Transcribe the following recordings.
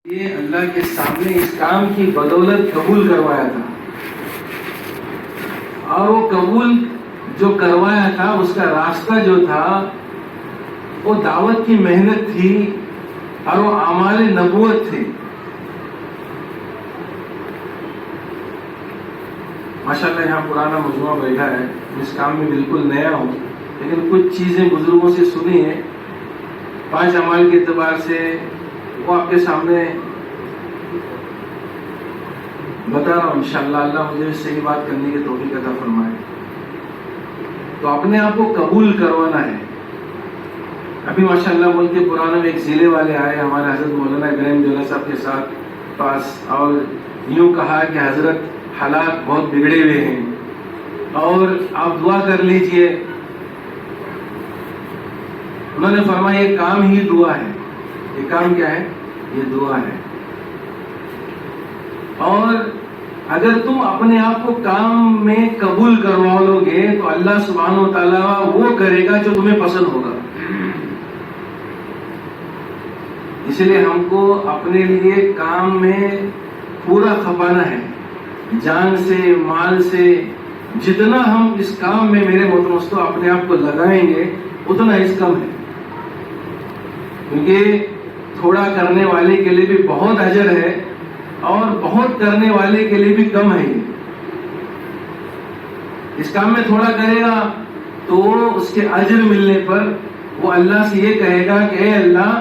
یہ اللہ کے سامنے اس کام کی بدولت قبول کروایا تھا، اور وہ قبول جو کروایا تھا اس کا راستہ جو تھا وہ دعوت کی محنت تھی اور وہ اعمال نبوت تھے۔ ماشاءاللہ یہاں پرانا مجموعہ بیٹھا ہے، اس کام میں بالکل نیا ہوں، لیکن کچھ چیزیں بزرگوں سے سنی ہیں 5 اعمال کے اعتبار سے، وہ آپ کے سامنے بتا رہا ہوں۔ انشاءاللہ اللہ مجھے صحیح بات کرنے کی توفیق عطا فرمائے۔ تو اپنے آپ کو قبول کروانا ہے۔ ابھی ماشاءاللہ ملک کے پرانے میں ایک ضلع والے آئے ہمارے حضرت مولانا ابراہیم جولا صاحب کے ساتھ پاس، اور یوں کہا کہ حضرت حالات بہت بگڑے ہوئے ہیں اور آپ دعا کر لیجئے۔ انہوں نے فرمایا یہ کام ہی دعا ہے۔ یہ کام کیا ہے؟ یہ دعا ہے۔ اور اگر تم اپنے آپ کو کام میں قبول کروا لو گے تو اللہ سبحانہ و تعالیٰ وہ کرے گا جو تمہیں پسند ہوگا۔ اس لیے ہم کو اپنے لیے کام میں پورا کھپانا ہے، جان سے، مال سے۔ جتنا ہم اس کام میں میرے محترم اپنے آپ کو لگائیں گے اتنا اس کم ہے، کیونکہ تھوڑا کرنے والے کے لیے بھی بہت اجر ہے اور بہت کرنے والے کے لیے بھی کم ہے۔ اس کام میں تھوڑا کرے گا تو اس کے اجر ملنے پر وہ اللہ سے یہ کہے گا کہ اے اللہ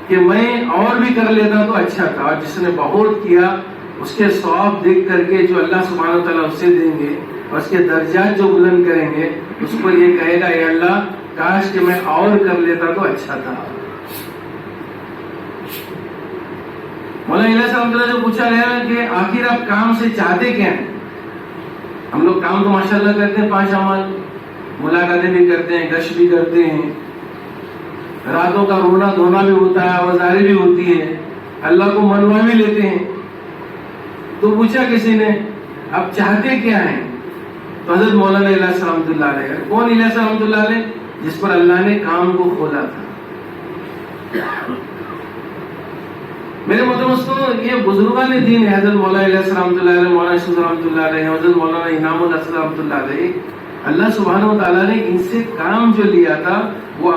کہ میں اور بھی کر لیتا تو اچھا تھا، اور جس نے بہت کیا اس کے ثواب دیکھ کر کے جو اللہ سبحانہ و تعالیٰ اسے دیں گے اور اس کے درجات جو بلند کریں گے، اس پر یہ کہے گا اے اللہ کاش کہ میں اور کر لیتا تو اچھا تھا۔ مولانا علیہ السلام جو پوچھا گیا کہ آخر آپ کام سے چاہتے کیا ہیں؟ ہم لوگ کام تو ماشاءاللہ کرتے ہیں، 5 اعمال، ملاقاتیں بھی کرتے ہیں، گشت بھی کرتے ہیں، راتوں کا رونا دھونا بھی ہوتا ہے، آوازاری بھی ہوتی ہے، اللہ کو منوا بھی لیتے ہیں۔ تو پوچھا کسی نے آپ چاہتے کیا ہیں؟ تو حضرت مولانا علیہ السلام رحمۃ اللہ علیہ، کون علیہ السلام رحمۃ اللہ علیہ؟ جس پر اللہ نے کام کو کھولا تھا۔ میرے محترم یہ بزرگان دین ہے، حضرت مولانا علیہ السلام رحمۃ اللہ علیہ، مولانا یوسف رحمۃ اللہ علیہ، حضرت مولانا انعام الحسن رحمۃ اللہ علیہ، اللہ سبحانہ و تعالیٰ نے ان سے کام جو لیا تھا وہ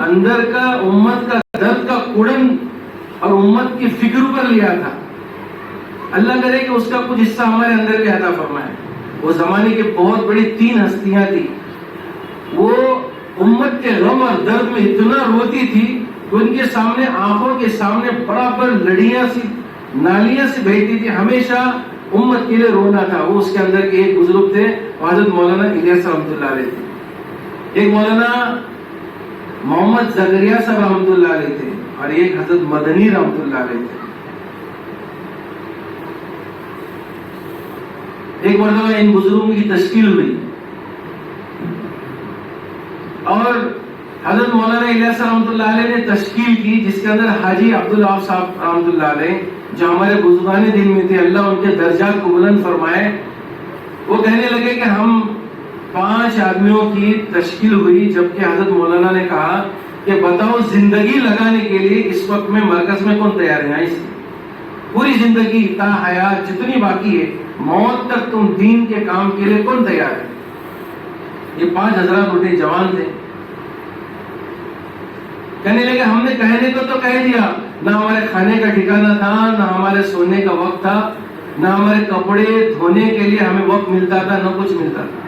اندر کا امت کا درد کا کڑن اور امت کی فکر پر لیا تھا۔ اللہ کرے کہ اس کا کچھ حصہ ہمارے اندر بھی عطا فرمائے۔ وہ زمانے کی بہت بڑی 3 ہستیاں تھی، وہ امت کے غم اور درد میں اتنا روتی تھی کہ ان کے سامنے، آنکھوں کے سامنے برابر لڑیاں سی، نالیاں سے بہتی تھی، ہمیشہ امت کے لیے رونا تھا۔ وہ اس کے اندر کے ایک بزرگ تھے، حضرت مولانا الیاس رحمۃ اللہ علیہ تھے، ایک مولانا محمد زکریا صاحب رحمۃ اللہ علیہ تھے، اور ایک حضرت مدنی رحمۃ اللہ علیہ تھے۔ ایک مرتبہ ان بزرگوں کی تشکیل ہوئی اور حضرت مولانا الیاس رحمۃ اللہ علیہ نے تشکیل کی، جس کے اندر حاجی عبداللہ صاحب رحمۃ اللہ علیہ جو ہمارے بزرگان دین میں تھے، اللہ ان کے درجات کو بلند فرمائے، وہ کہنے لگے کہ ہم 5 آدمیوں کی تشکیل ہوئی، جبکہ حضرت مولانا نے کہا کہ بتاؤ زندگی لگانے کے لیے اس وقت میں مرکز میں کون تیار ہے؟ پوری زندگی تا حیات جتنی باقی ہے، موت تک تم دین کے کام کے لیے کون تیار ہے؟ یہ 5 حضرات اٹھے، جوان تھے، کہنے لگے ہم نے کہنے کو تو کہہ دیا، نہ ہمارے کھانے کا ٹھکانہ تھا، نہ ہمارے سونے کا وقت تھا، نہ ہمارے کپڑے دھونے کے لیے ہمیں وقت ملتا تھا، نہ کچھ ملتا تھا۔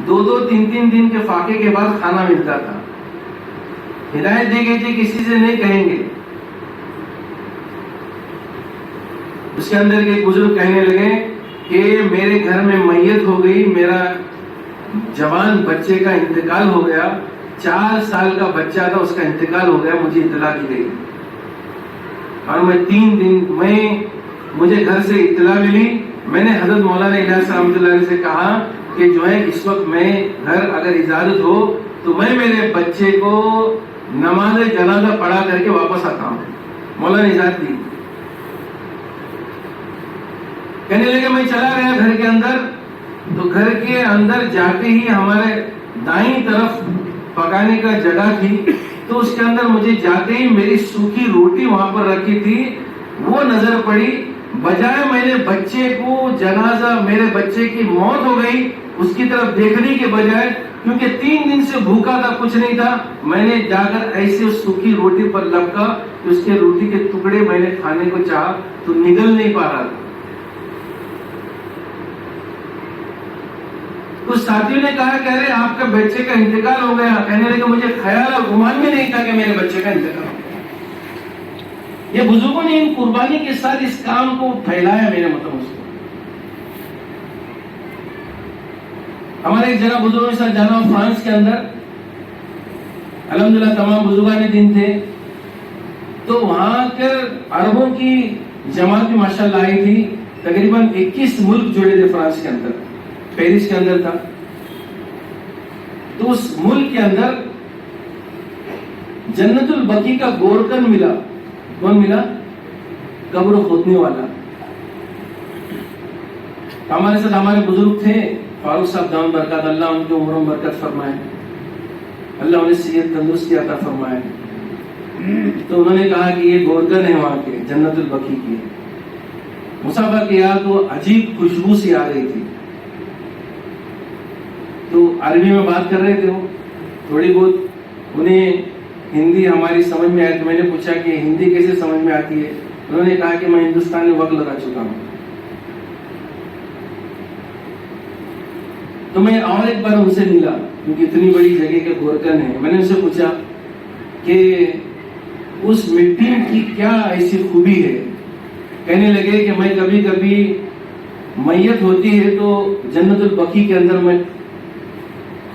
2-2 3-3 دن کے فاقے کے بعد کھانا ملتا تھا۔ ہدایت دی گئی تھی کسی سے نہیں کہیں گے۔ اس کے اندر کے بزرگ کہنے لگے کہ میرے گھر میں میت ہو گئی، میرا جوان بچے کا انتقال ہو گیا، 4 سال کا بچہ تھا، اس کا انتقال ہو گیا، مجھے اطلاع دی گئی، اور میں 3 دن مجھے گھر سے اطلاع ملی۔ میں نے حضرت مولانا الیاس رحمۃ اللہ علیہ سے کہا کہ جو ہے اس وقت میں گھر اگر اجازت ہو تو میں میرے بچے کو نماز جنازہ پڑھا کر کے واپس آتا ہوں۔ مولانا نے اجازت دی۔ کہنے لگے میں چلا گیا گھر کے اندر، تو گھر کے اندر جاتے ہی ہمارے دائیں طرف پکانے کا جگہ تھی، تو اس کے اندر مجھے جاتے ہی میری سوکھی روٹی وہاں پر رکھی تھی وہ نظر پڑی. بجائے میں نے بچے کو جنازہ میرے بچے کی موت ہو گئی اس کی طرف دیکھنے کے بجائے, کیونکہ 3 دن سے بھوکا تھا, کچھ نہیں تھا, میں نے جا کر ایسے اس سوکھی روٹی پر لپکا کہ اس کے روٹی کے ٹکڑے میں نے کھانے کو چاہا تو نگل نہیں پا رہا تھا. کچھ ساتھیوں نے کہا کہ ارے آپ کا بچے کا انتقال ہو گیا. کہنے لگے مجھے خیال اور گمان میں نہیں تھا کہ میرے بچے کا انتقال ہو گیا. یہ بزرگوں نے ان قربانی کے ساتھ اس کام کو پھیلایا. میرے مطلب ہمارے ایک جگہ بزرگوں کے ساتھ جانا فرانس کے اندر, الحمدللہ تمام بزرگان دین تھے, تو وہاں کے عربوں کی جماعت بھی ماشاءاللہ آئی تھی. تقریباً 21 ملک جڑے تھے فرانس کے اندر, پیرس کے اندر تھا. تو اس ملک کے اندر جنت البقیع کا گورکن ملا. کون ملا؟ قبر کھودنے والا. ہمارے ساتھ ہمارے بزرگ تھے فاروق صاحب دامت برکات, اللہ ان کی عمروں میں برکت فرمائے, اللہ انہیں صحت تندرستی عطا فرمائے. تو انہوں نے کہا کہ یہ گورکن ہے وہاں کے جنت البقیع کی. مسافہ کیا تو عجیب خوشبو سی آ رہی تھی. تو عربی میں بات کر رہے تھے, وہ تھوڑی بہت انہیں ہندی ہماری سمجھ میں آئی. تو میں نے پوچھا کہ ہندی کیسے سمجھ میں آتی ہے؟ انہوں نے کہا کہ میں ہندوستان میں وقت لگا چکا ہوں. تو میں اور ایک بار ان سے ملا, کیونکہ اتنی بڑی جگہ کے گورکن ہے. میں نے ان سے پوچھا کہ اس مٹی کی کیا ایسی خوبی ہے؟ کہنے لگے کہ میں کبھی کبھی میت ہوتی ہے تو جنت البقیع کے اندر میں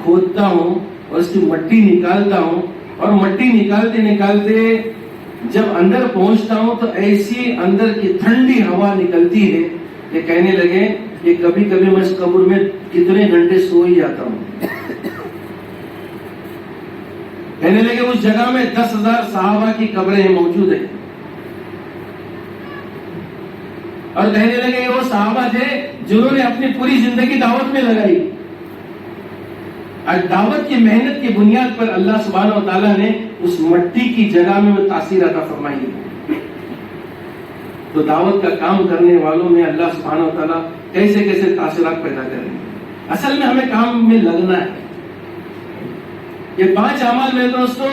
کھودتا ہوں اور اس کی مٹی نکالتا ہوں, اور مٹی نکالتے نکالتے جب اندر پہنچتا ہوں تو ایسی اندر کی ٹھنڈی ہوا نکلتی ہے کہ کہنے لگے کہ کبھی کبھی میں اس قبر میں کتنے گھنٹے سو ہی جاتا ہوں. کہنے لگے اس جگہ میں 10,000 صحابہ کی قبریں موجود ہیں, اور کہنے لگے وہ صحابہ تھے جنہوں نے اپنی پوری زندگی دعوت میں لگائی. آج دعوت کی محنت کی بنیاد پر اللہ سبحانہ و تعالیٰ نے اس مٹی کی جگہ میں وہ تاثیر عطا فرمائی ہے. تو دعوت کا کام کرنے والوں میں اللہ سبحانہ و تعالیٰ کیسے کیسے تاثرات پیدا کر رہے ہیں. اصل میں ہمیں کام میں لگنا ہے. یہ 5 اعمال میرے دوستو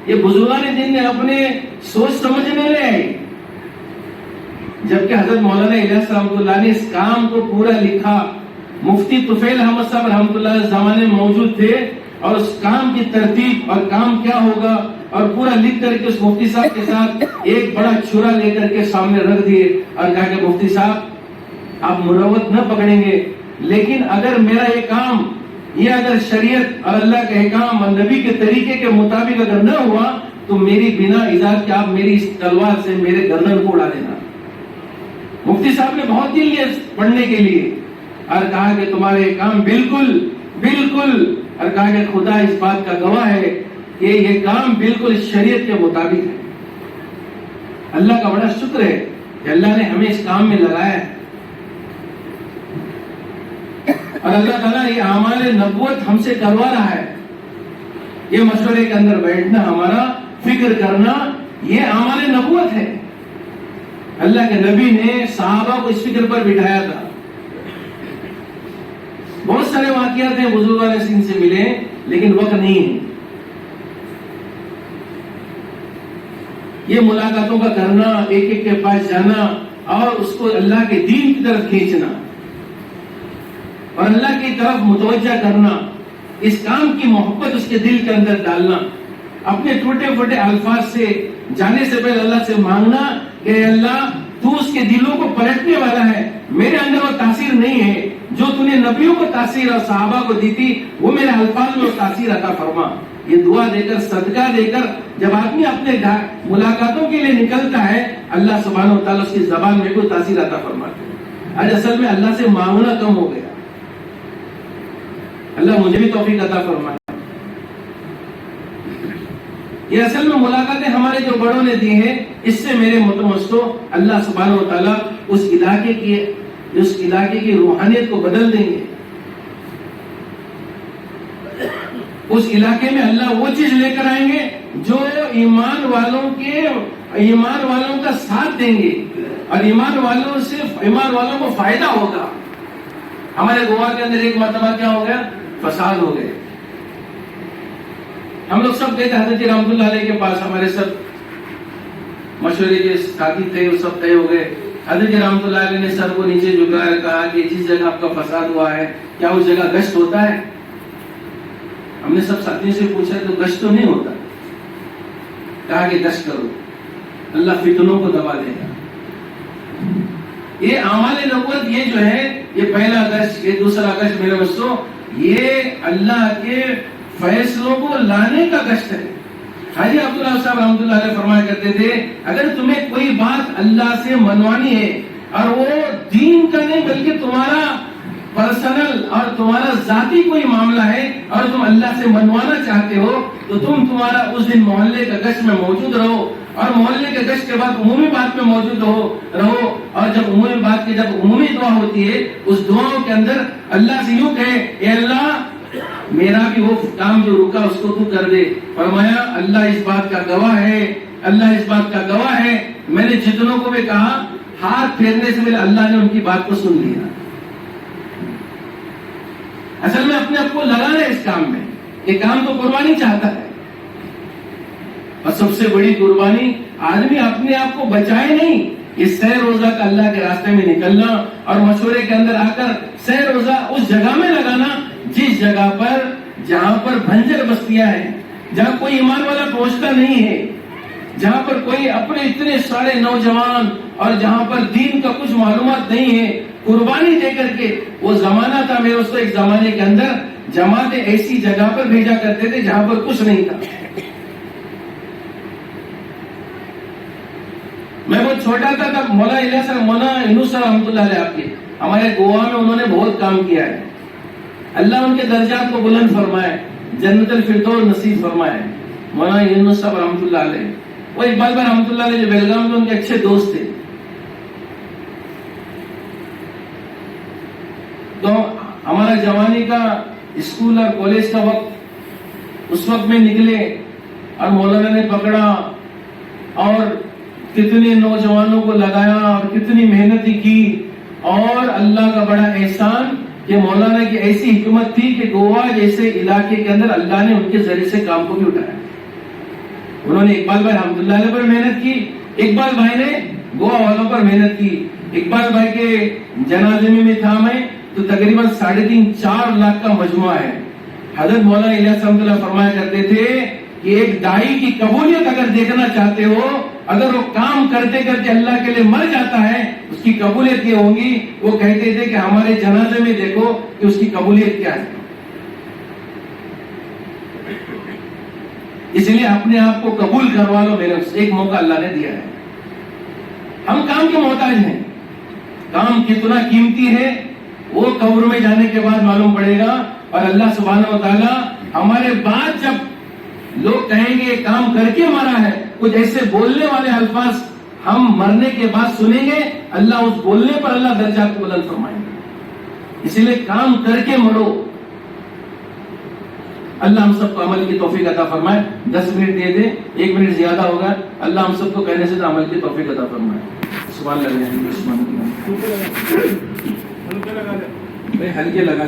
یہ بزرگان دین نے اپنے سوچ سمجھنے لے آئے, جبکہ حضرت مولانا الیاس رحمۃ اللہ نے اس کام کو پورا لکھا. مفتی طفیل احمد صاحب رحمۃ اللہ علیہ زمانے میں موجود تھے, اور اس کام کی ترتیب اور کام کیا ہوگا اور پورا لکھ کر کے اس مفتی صاحب کے ساتھ ایک بڑا چھرا لے کر کے سامنے رکھ دیے, اور کہا کہ مفتی صاحب آپ مروت نہ پکڑیں گے, لیکن اگر میرا یہ کام یہ اگر شریعت اور اللہ کے احکام اور نبی کے طریقے کے مطابق اگر نہ ہوا تو میری بنا اجازت کے آپ میری اس تلوار سے میرے گردن کو اڑا دینا. مفتی صاحب نے بہت دل لیا پڑھنے کے لیے, اور کہا کہ تمہارے کام بالکل بالکل, اور کہا کہ خدا اس بات کا گواہ ہے کہ یہ کام بالکل شریعت کے مطابق ہے. اللہ کا بڑا شکر ہے کہ اللہ نے ہمیں اس کام میں لگایا ہے, اور اللہ تعالیٰ یہ اعمال نبوت ہم سے کروا رہا ہے. یہ مشورے کے اندر بیٹھنا, ہمارا فکر کرنا, یہ اعمال نبوت ہے. اللہ کے نبی نے صحابہ کو اس فکر پر بٹھایا تھا. بہت سارے واقعات ہیں بزرگان دین سے ملے, لیکن وقت نہیں ہے. یہ ملاقاتوں کا کرنا, ایک ایک کے پاس جانا اور اس کو اللہ کے دین کی طرف کھینچنا اور اللہ کی طرف متوجہ کرنا, اس کام کی محبت اس کے دل کے اندر ڈالنا, اپنے ٹوٹے پھوٹے الفاظ سے جانے سے پہلے اللہ سے مانگنا کہ اللہ تو اس کے دلوں کو پلٹنے والا ہے, میرے اندر وہ تاثیر نہیں ہے جو تو نے نبیوں کو تاثیر اور صحابہ کو دی تھی, وہ میرے الفاظ میں وہ تاثیر عطا فرما. یہ دعا دے کر, صدقہ دے کر جب آدمی اپنے ملاقاتوں کے لیے نکلتا ہے, اللہ سبحانہ و تعالیٰ اس کی زبان میں کوئی تاثیر عطا فرماتے ہیں. آج اصل میں اللہ سے مانگنا کم ہو گیا. اللہ مجھے بھی توفیق عطا فرمائے. یہ اصل میں ملاقاتیں ہمارے جو بڑوں نے دی ہیں, اس سے میرے متمستو اللہ سبحانہ و تعالیٰ اس علاقے کی روحانیت کو بدل دیں گے. اس علاقے میں اللہ وہ چیز لے کر آئیں گے جو ایمان والوں کا ساتھ دیں گے اور ایمان والوں کو فائدہ ہوگا. ہمارے گوا کے اندر ایک مرتبہ کیا ہو گیا؟ فساد ہو گئے. ہم لوگ سب گئے تھے حضرت رحمت اللہ علیہ کے پاس. ہمارے سب مشورے کے ساتھی تھے، وہ سب طے ہو گئے. حضرت رحمت اللہ علیہ نے سر کو نیچے جھکایا، کہا کہ جس جگہ آپ کا فساد ہوا ہے کیا اس جگہ گشت ہوتا ہے؟ ہم نے سب ساتھیوں سے پوچھا تو گشت تو نہیں ہوتا. کہا کہ گشت کرو، اللہ فتنوں کو دبا دے گا. یہ اعمال نبوت، یہ جو ہے یہ پہلا گشت، یہ دوسرا گشت میرے دوستوں، یہ اللہ کے فیصلوں کو لانے کا گشت ہے. حاجی عبداللہ صاحب رحمۃ اللہ علیہ فرمایا کرتے تھے اگر تمہیں کوئی بات اللہ سے منوانی ہے اور وہ دین کا نہیں بلکہ تمہارا پرسنل اور تمہارا ذاتی کوئی معاملہ ہے اور تم اللہ سے منوانا چاہتے ہو تو تمہارا اس دن محلے کا گشت میں موجود رہو، اور محلے کے گشت کے بعد عمومی بات میں موجود رہو. اور جب عمومی دعا ہوتی ہے اس دعاؤں کے اندر اللہ سے یوں کہے اے اللہ میرا بھی وہ کام جو رکا اس کو تو کر دے. فرمایا اللہ اس بات کا گواہ ہے میں نے جتنوں کو بھی کہا ہاتھ پھیرنے سے پہلے اللہ نے ان کی بات کو سن لیا. اصل میں اپنے آپ کو لگانا ہے اس کام میں. یہ کام تو قربانی چاہتا ہے، اور سب سے بڑی قربانی آدمی اپنے آپ کو بچائے نہیں، یہ سہ روزہ کا اللہ کے راستے میں نکلنا اور مشورے کے اندر آ کر سہ روزہ اس جگہ میں لگانا جس جگہ پر جہاں پر بھنجر بستیاں ہیں، جہاں کوئی ایمان والا پہنچتا نہیں ہے، جہاں پر کوئی اپنے اتنے سارے نوجوان اور جہاں پر دین کا کچھ معلومات نہیں ہے، قربانی دے کر کے وہ زمانہ تھا میرے دوستو، ایک زمانے کے اندر جماعتیں ایسی جگہ پر بھیجا کرتے تھے جہاں پر کچھ نہیں تھا. میں بہت چھوٹا تھا تب مولانا یونس صاحب رحمۃ اللہ علیہ آپ کے ہمارے گوا میں انہوں نے بہت کام کیا ہے. اللہ ان کے درجات کو بلند فرمائے، جنت الفردوس نصیب فرمائے. مولانا یونس صاحب رحمۃ اللہ علیہ، وہ اقبال بھائی رحمۃ اللہ علیہ جو بیلگام میں ان کے اچھے دوست تھے. تو ہمارا جوانی کا اسکول اور کالج کا وقت، اس وقت میں نکلے اور مولانا نے پکڑا اور کتنے نوجوانوں کو لگایا اور کتنی محنت کی. اور اللہ کا بڑا احسان کہ مولانا کی ایسی حکمت تھی کہ گوا جیسے علاقے کے اندر اللہ نے ان کے ذریعے سے کام کو بھی اٹھایا. انہوں نے اقبال بھائی رحمۃ اللہ علیہ پر محنت کی، اقبال بھائی نے گوا والوں پر محنت کی. اقبال بھائی کے جنازے میں تھا میں تو تقریباً 3.5-4 لاکھ کا مجموعہ ہے. حضرت مولانا الیاس رحمۃ اللہ فرمایا کرتے تھے کہ ایک دائی کی قبولیت اگر دیکھنا چاہتے ہو، اگر وہ کام کرتے کرتے اللہ کے لیے مر جاتا ہے اس کی قبولیت یہ ہوگی. وہ کہتے تھے کہ ہمارے جنازے میں دیکھو کہ اس کی قبولیت کیا ہے. اس لیے اپنے آپ کو قبول کروا لو. میرے ایک موقع اللہ نے دیا ہے. ہم کام کے محتاج ہیں. کام کتنا قیمتی ہے وہ قبر میں جانے کے بعد معلوم پڑے گا. اور اللہ سبحانہ و تعالی ہمارے بعد جب لوگ کہیں گے کام کر کے مرا ہے، کچھ ایسے بولنے والے الفاظ ہم مرنے کے بعد سنیں گے، اللہ اس بولنے پر اللہ درجات کو بلند فرمائیں گے. اسی لیے کام کر کے مرو. اللہ ہم سب کو عمل کی توفیق عطا فرمائے. 10 منٹ دے دے، 1 منٹ زیادہ ہوگا. اللہ ہم سب کو کہنے سے عمل کی توفیق عطا فرمائے. سبحان اللہ. ہلکے لگا